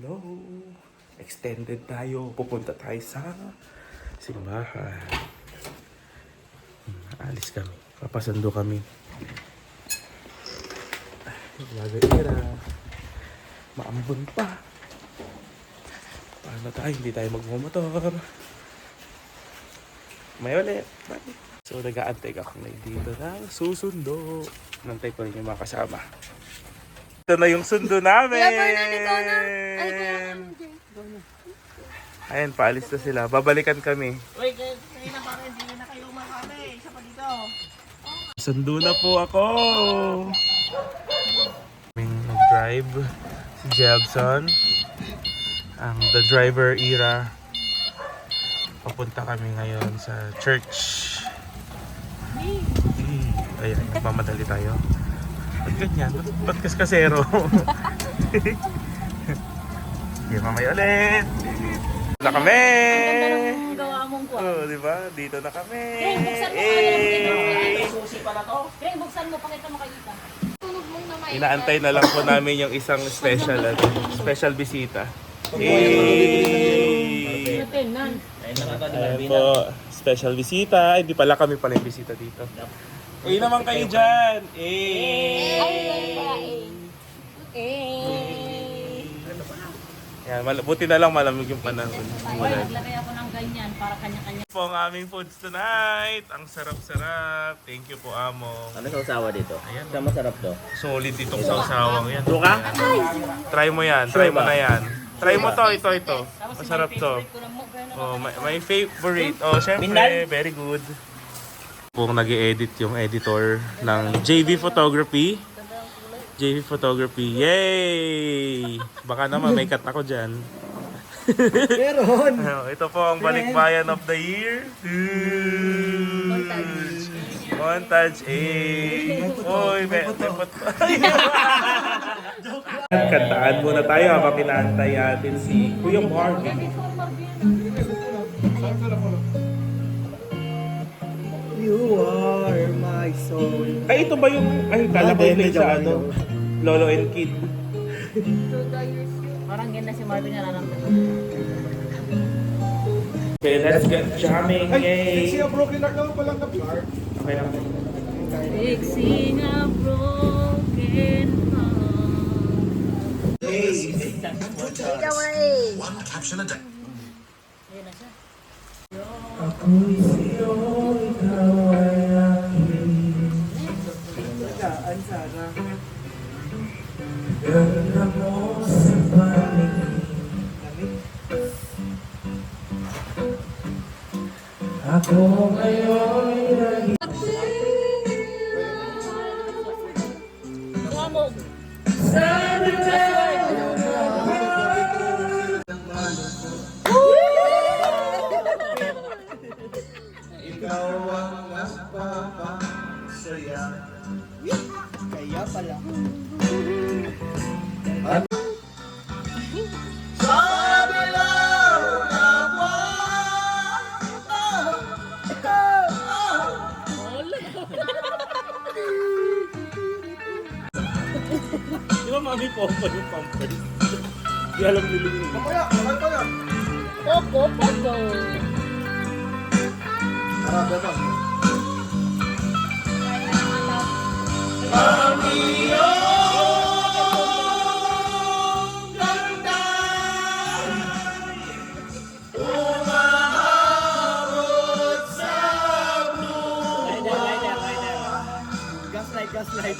Hello! Extended tayo. Pupunta tayo sa simbahan. Alis kami. Papasundo kami. Lagay maambon pa. Paano tayo? Hindi tayo magmumotor. May ulit. Bye. So nag-aantay ako ngayon dito ng susundo. Nantay ko rin yung mga kasama. Ito na yung sundo namin. Ayan, paalis na sila. Babalikan kami. Uy, kayo na pare, hindi na kayo umakame. Isa pa dito. Sundo na po ako. Kaming nag-drive si Jebson. Ang the driver era. Papunta kami ngayon sa church. Ayan, nagmamadali tayo. Ba't ganyan? Ba't kaskasero? Sige, mamaya ulit. Na kami! Ang gawa mong kuha. Oh, di ba? Dito na kami. Susi pala to. Kaya buksan mo, pakita mo kay Ita. Tunog mong na may... Inaantay na lang po namin yung isang special bisita. Tenan. Ayan po, special bisita. Hindi pala kami pala yung bisita dito. Naman kayo dyan! Yan, buti na lang malamig yung panahon. Naglagay ako ng ganyan para kanya-kanya. Po ang aming foods tonight. Ang sarap-sarap. Thank you po, Amo. Ano sa usawa dito? Ayan. Saan masarap to? Solid itong sausawang yan. Buka? Try mo yan. Try mo na yan. Try mo to, ito. Masarap to. Oh, my favorite. Oh, syempre, Mindal? very good. Kung nag-edit yung editor ng JV Photography. JV Photography. Yay! Baka naman may cut ako dyan. Meron! Ito po ang balikbayan of the year. Montage. Uy, may kantaan muna tayo habang pinaantay natin si Kuya Marvin. You are my soul. Ay, ito ba yung... Ay, kala ko yung sa ano. Lolo and Kid. Parang ganda si Marvin na nararamdaman. Okay, let's get jamming. Yay! Siya broken heart lang palang na-PR. Okay lang. Fixing a broken heart. One capsule a day. Ayun na siya. Ako'y sa'yo, ikaw ay aking. Ganda mo sa paligid. Ako ngayon ay Kuha mo. Ikaw ang nagpapasaya. Kaya pala. Sabi lang na Di ba mami po pa yung pampers? Di alam nilingin. Mamaya, bakal pa yan. Poco. Arabe ba? Gaslight.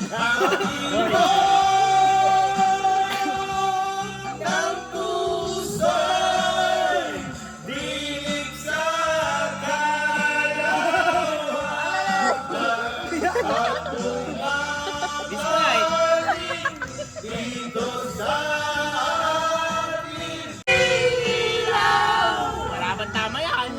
Malaban tama yan.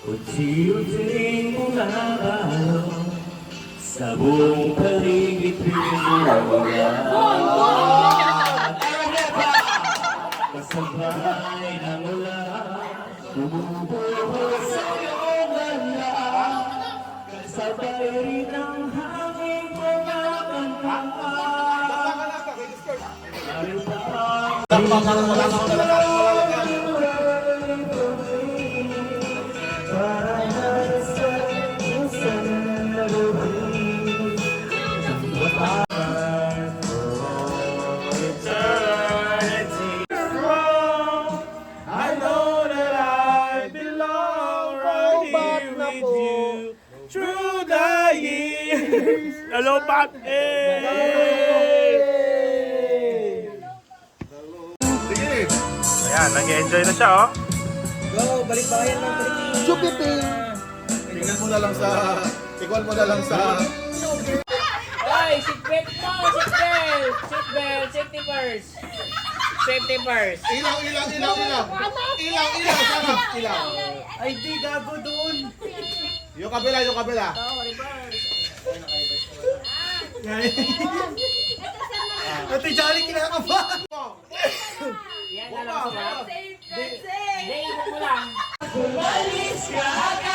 Unti-unting umaalo sa buong paligid kasabay ng ulan, bumubuhos sa iyong lala, kasabay rin ang hangin kumakanta. I know that I belong right here with you through the years. Hello, Pat! Sige. Ayan, nag-enjoy na siya, oh. Go, balik bayan ng balik. Chupiping. Tingnan mo na lang sa... Ikaw mo na lang sa... Ay, seatbelt mo! Seatbelt! Seatbelt! Safety first! Safety first! Ilaw, ilaw, ilaw, ilaw. Ilaw, ilaw, sana. Ilaw. Ay, di, gago doon. Yung kabila, yung kabila. Ate Jolly, kinakabahan. Yan na lang sila. Hindi, ikot mo lang. Umalis ka agad.